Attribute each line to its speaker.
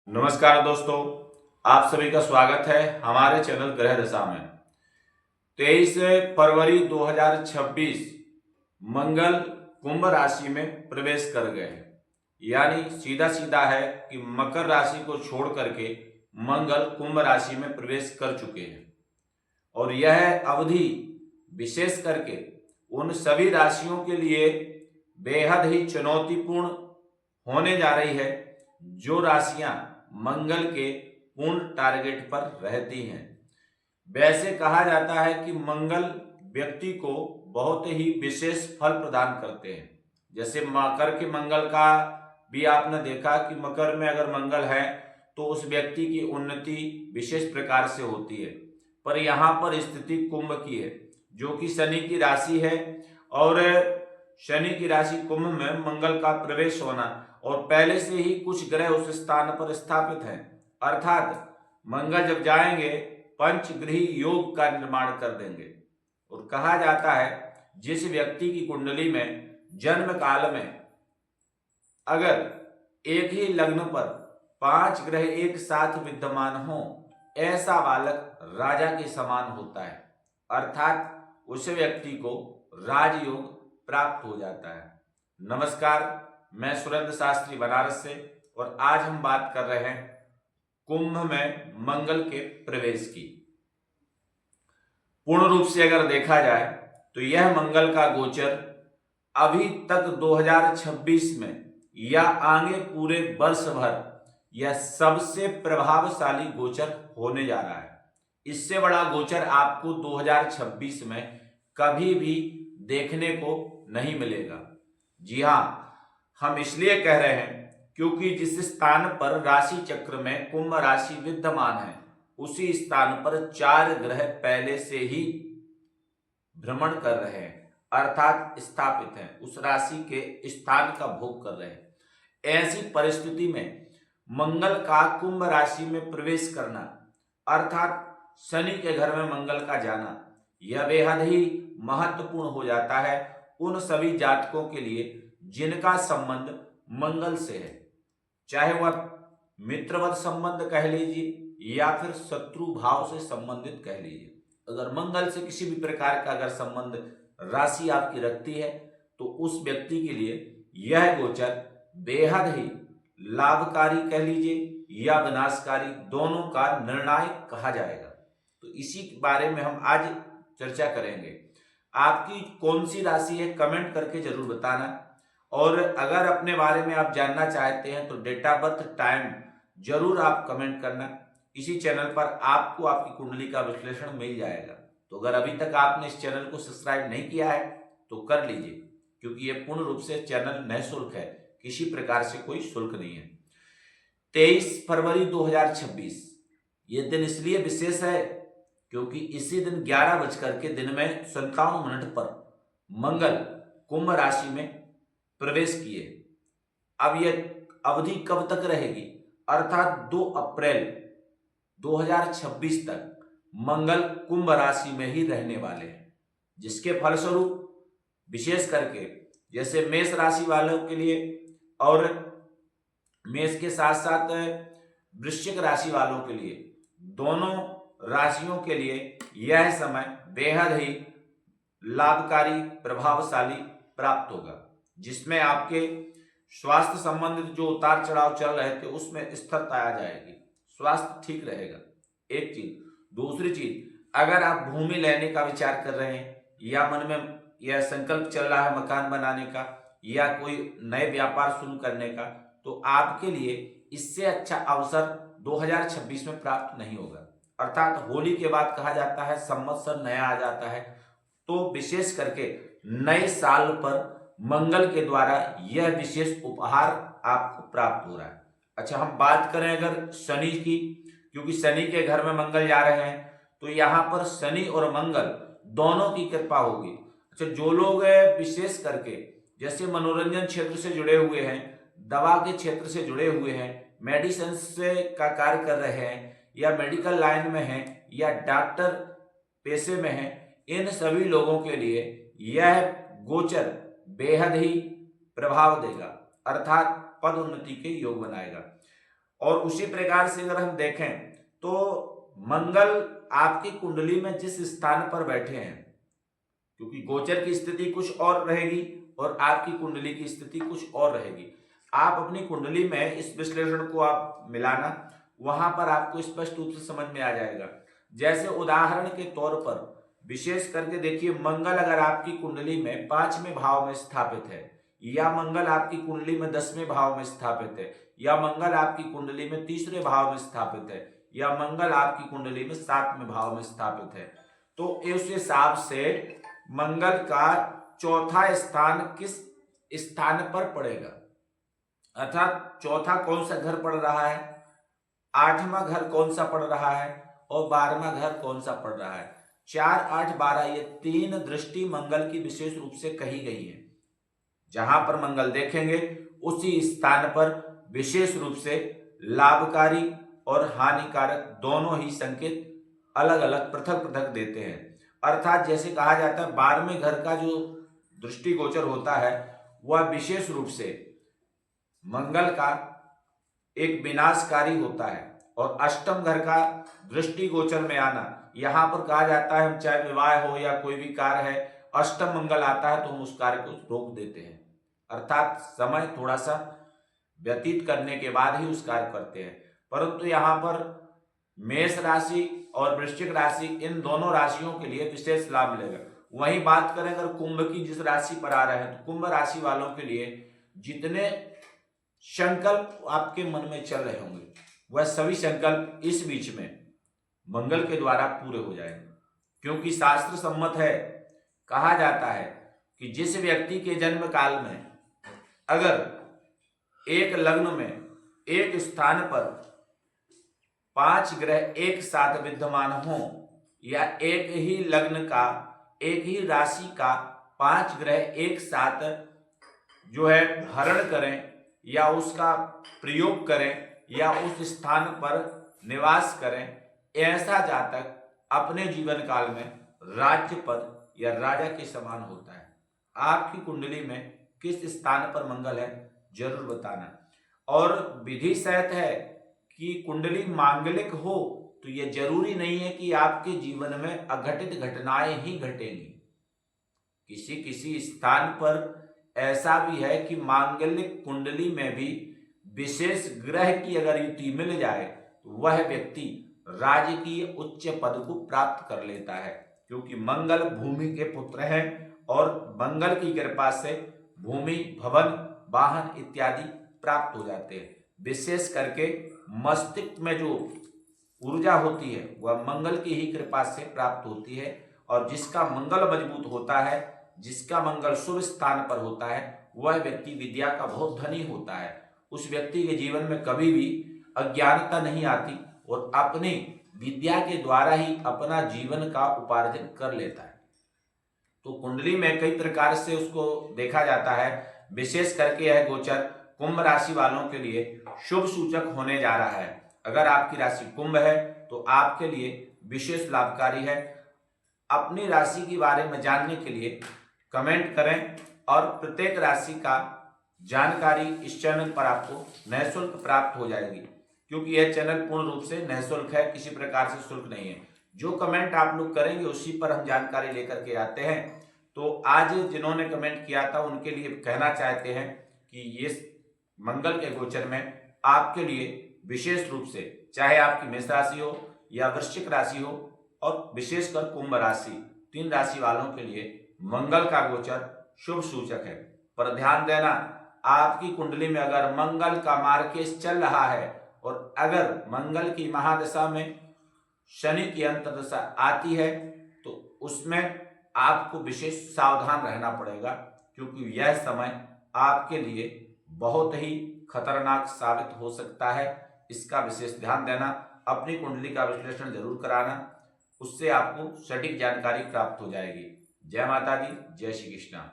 Speaker 1: नमस्कार दोस्तों, आप सभी का स्वागत है हमारे चैनल ग्रह दशा में। 23 फरवरी 2026 मंगल कुंभ राशि में प्रवेश कर गए हैं। यानी सीधा सीधा है कि मकर राशि को छोड़ करके मंगल कुंभ राशि में प्रवेश कर चुके हैं और यह अवधि विशेष करके उन सभी राशियों के लिए बेहद ही चुनौतीपूर्ण होने जा रही है जो राशियां मंगल के पूर्ण टारगेट पर रहती हैं। वैसे कहा जाता है कि मंगल व्यक्ति को बहुत ही विशेष फल प्रदान करते हैं। जैसे मकर के मंगल का भी आपने देखा कि मकर में अगर मंगल है तो उस व्यक्ति की उन्नति विशेष प्रकार से होती है। पर यहाँ पर स्थिति कुंभ की है जो कि शनि की राशि है और शनि की राशि कुंभ में मंगल का प्रवेश होना और पहले से ही कुछ ग्रह उस स्थान पर स्थापित हैं, अर्थात मंगल जब जाएंगे पंचग्रही योग का निर्माण कर देंगे। और कहा जाता है जिस व्यक्ति की कुंडली में जन्म काल में अगर एक ही लग्न पर 5 ग्रह एक साथ विद्यमान हो, ऐसा बालक राजा के समान होता है, अर्थात उस व्यक्ति को राजयोग प्राप्त हो जाता है। नमस्कार, मैं सुरेंद्र शास्त्री बनारस से और आज हम बात कर रहे हैं कुंभ में मंगल के प्रवेश की। पूर्ण रूप से अगर देखा जाए तो यह मंगल का गोचर अभी तक 2026 में या आगे पूरे वर्ष भर यह सबसे प्रभावशाली गोचर होने जा रहा है। इससे बड़ा गोचर आपको 2026 में कभी भी देखने को नहीं मिलेगा। जी हाँ, हम इसलिए कह रहे हैं क्योंकि जिस स्थान पर राशि चक्र में कुंभ राशि विद्यमान है उसी स्थान पर 4 ग्रह पहले से ही भ्रमण कर रहे हैं, अर्थात स्थापित हैं, उस राशि के स्थान का भोग कर रहे हैं। ऐसी परिस्थिति में मंगल का कुंभ राशि में प्रवेश करना अर्थात शनि के घर में मंगल का जाना यह बेहद ही महत्वपूर्ण हो जाता है उन सभी जातकों के लिए जिनका संबंध मंगल से है, चाहे वह मित्रवत संबंध कह लीजिए या फिर शत्रु भाव से संबंधित कह लीजिए। अगर मंगल से किसी भी प्रकार का अगर संबंध राशि आपकी रखती है तो उस व्यक्ति के लिए यह गोचर बेहद ही लाभकारी कह लीजिए या विनाशकारी, दोनों का निर्णायक कहा जाएगा। तो इसी के बारे में हम आज चर्चा करेंगे। आपकी कौन सी राशि है कमेंट करके जरूर बताना और अगर अपने बारे में आप जानना चाहते हैं तो डेट ऑफ बर्थ टाइम जरूर आप कमेंट करना। इसी चैनल पर आपको आपकी कुंडली का विश्लेषण मिल जाएगा। तो अगर अभी तक आपने इस चैनल को सब्सक्राइब नहीं किया है तो कर लीजिए, क्योंकि यह पूर्ण रूप से चैनल निःशुल्क है, किसी प्रकार से कोई शुल्क नहीं है। 23 फरवरी 2026 ये दिन इसलिए विशेष है क्योंकि इसी दिन 11:57 पर मंगल कुंभ राशि में प्रवेश किए। अब यह अवधि कब तक रहेगी, अर्थात 2 अप्रैल 2026 तक मंगल कुंभ राशि में ही रहने वाले हैं, जिसके फलस्वरूप विशेष करके जैसे मेष राशि वालों के लिए और मेष के साथ साथ वृश्चिक राशि वालों के लिए, दोनों राशियों के लिए यह समय बेहद ही लाभकारी प्रभावशाली प्राप्त होगा, जिसमें आपके स्वास्थ्य संबंधित जो उतार चढ़ाव चल रहे थे उसमें स्थिरता आ जाएगी, स्वास्थ्य ठीक रहेगा। एक चीज, दूसरी चीज, अगर आप भूमि लेने का विचार कर रहे हैं या मन में यह संकल्प चल रहा है मकान बनाने का या कोई नए व्यापार शुरू करने का, तो आपके लिए इससे अच्छा अवसर 2026 में प्राप्त नहीं होगा। अर्थात होली के बाद कहा जाता है संवत्सर नया आ जाता है, तो विशेष करके नए साल पर मंगल के द्वारा यह विशेष उपहार आपको प्राप्त हो रहा है। अच्छा, हम बात करें अगर शनि की, क्योंकि शनि के घर में मंगल जा रहे हैं तो यहाँ पर शनि और मंगल दोनों की कृपा होगी। अच्छा, जो लोग विशेष करके जैसे मनोरंजन क्षेत्र से जुड़े हुए हैं, दवा के क्षेत्र से जुड़े हुए हैं, मेडिसिन से का कार्य कर रहे हैं या मेडिकल लाइन में हैं या डॉक्टर पेशे में हैं, इन सभी लोगों के लिए यह गोचर बेहद ही प्रभाव देगा, अर्थात पद उन्नति के योग बनाएगा। और उसी प्रकार से अगर हम देखें तो मंगल आपकी कुंडली में जिस स्थान पर बैठे हैं, क्योंकि गोचर की स्थिति कुछ और रहेगी और आपकी कुंडली की स्थिति कुछ और रहेगी। आप अपनी कुंडली में इस विश्लेषण को आप मिलाना, वहां पर आपको स्पष्ट रूप से समझ में आ जाएगा। जैसे उदाहरण के तौर पर विशेष करके देखिए, मंगल अगर आपकी कुंडली में 5वें भाव में स्थापित है, या मंगल आपकी कुंडली में 10वें भाव में स्थापित है, या मंगल आपकी कुंडली में 3रे भाव में स्थापित है, या मंगल आपकी कुंडली में 7वें भाव में स्थापित है, तो उस हिसाब से मंगल का चौथा स्थान किस स्थान पर पड़ेगा, अर्थात चौथा कौन सा घर पड़ रहा है, 8वां घर कौन सा पड़ रहा है और 12वां घर कौन सा पड़ रहा है। 4, 8, 12 ये 3 दृष्टि मंगल की विशेष रूप से कही गई है। जहां पर मंगल देखेंगे उसी स्थान पर विशेष रूप से लाभकारी और हानिकारक दोनों ही संकेत अलग अलग पृथक पृथक देते हैं। अर्थात जैसे कहा जाता है 12वें घर का जो दृष्टि गोचर होता है वह विशेष रूप से मंगल का एक विनाशकारी होता है, और अष्टम घर का दृष्टि गोचर में आना, यहां पर कहा जाता है हम चाहे विवाह हो या कोई भी कार्य है, अष्टम मंगल आता है तो हम उस कार्य को रोक देते हैं, अर्थात समय थोड़ा सा व्यतीत करने के बाद ही उस कार्य करते हैं। परंतु यहाँ पर मेष राशि और वृश्चिक राशि, इन दोनों राशियों के लिए विशेष लाभ मिलेगा। वहीं बात करें अगर कुंभ की, जिस राशि पर आ रहे हैं, तो कुंभ राशि वालों के लिए जितने संकल्प आपके मन में चल रहे होंगे वह सभी संकल्प इस बीच में मंगल के द्वारा पूरे हो जाएंगे, क्योंकि शास्त्र सम्मत है, कहा जाता है कि जिस व्यक्ति के जन्म काल में अगर एक लग्न में एक स्थान पर 5 ग्रह एक साथ विद्यमान हो, या एक ही लग्न का, एक ही राशि का 5 ग्रह एक साथ जो है हरण करें या उसका प्रयोग करें या उस स्थान पर निवास करें, ऐसा जातक अपने जीवन काल में राज्य पद या राजा के समान होता है। आपकी कुंडली में किस स्थान पर मंगल है जरूर बताना। और विधि सहत है कि कुंडली मांगलिक हो तो यह जरूरी नहीं है कि आपके जीवन में अघटित घटनाएं ही घटेंगी। किसी किसी स्थान पर ऐसा भी है कि मांगलिक कुंडली में भी विशेष ग्रह की अगर युति मिल जाए तो वह व्यक्ति राजकीय उच्च पद को प्राप्त कर लेता है, क्योंकि मंगल भूमि के पुत्र हैं और मंगल की कृपा से भूमि, भवन, वाहन इत्यादि प्राप्त हो जाते हैं। विशेष करके मस्तिष्क में जो ऊर्जा होती है वह मंगल की ही कृपा से प्राप्त होती है, और जिसका मंगल मजबूत होता है, जिसका मंगल शुभ स्थान पर होता है, वह व्यक्ति विद्या का बहुत धनी होता है। उस व्यक्ति के जीवन में कभी भी अज्ञानता नहीं आती और अपनी विद्या के द्वारा ही अपना जीवन का उपार्जन कर लेता है। तो कुंडली में कई प्रकार से उसको देखा जाता है। विशेष करके यह गोचर कुंभ राशि वालों के लिए शुभ सूचक होने जा रहा है। अगर आपकी राशि कुंभ है तो आपके लिए विशेष लाभकारी है। अपनी राशि के बारे में जानने के लिए कमेंट करें, और प्रत्येक राशि का जानकारी इस चैनल पर आपको निःशुल्क प्राप्त हो जाएगी, क्योंकि यह चैनल पूर्ण रूप से निःशुल्क है, किसी प्रकार से शुल्क नहीं है। जो कमेंट आप लोग करेंगे उसी पर हम जानकारी लेकर के आते हैं। तो आज जिन्होंने कमेंट किया था उनके लिए कहना चाहते हैं कि ये मंगल के गोचर में आपके लिए विशेष रूप से, चाहे आपकी मेष राशि हो या वृश्चिक राशि हो, और विशेषकर कुंभ राशि, 3 राशि वालों के लिए मंगल का गोचर शुभ सूचक है। पर ध्यान देना, आपकी कुंडली में अगर मंगल का मार्केश चल रहा है और अगर मंगल की महादशा में शनि की अंतर्दशा आती है तो उसमें आपको विशेष सावधान रहना पड़ेगा, क्योंकि यह समय आपके लिए बहुत ही खतरनाक साबित हो सकता है। इसका विशेष ध्यान देना। अपनी कुंडली का विश्लेषण जरूर कराना, उससे आपको सटीक जानकारी प्राप्त हो जाएगी। जय माता दी, जय श्री कृष्णा।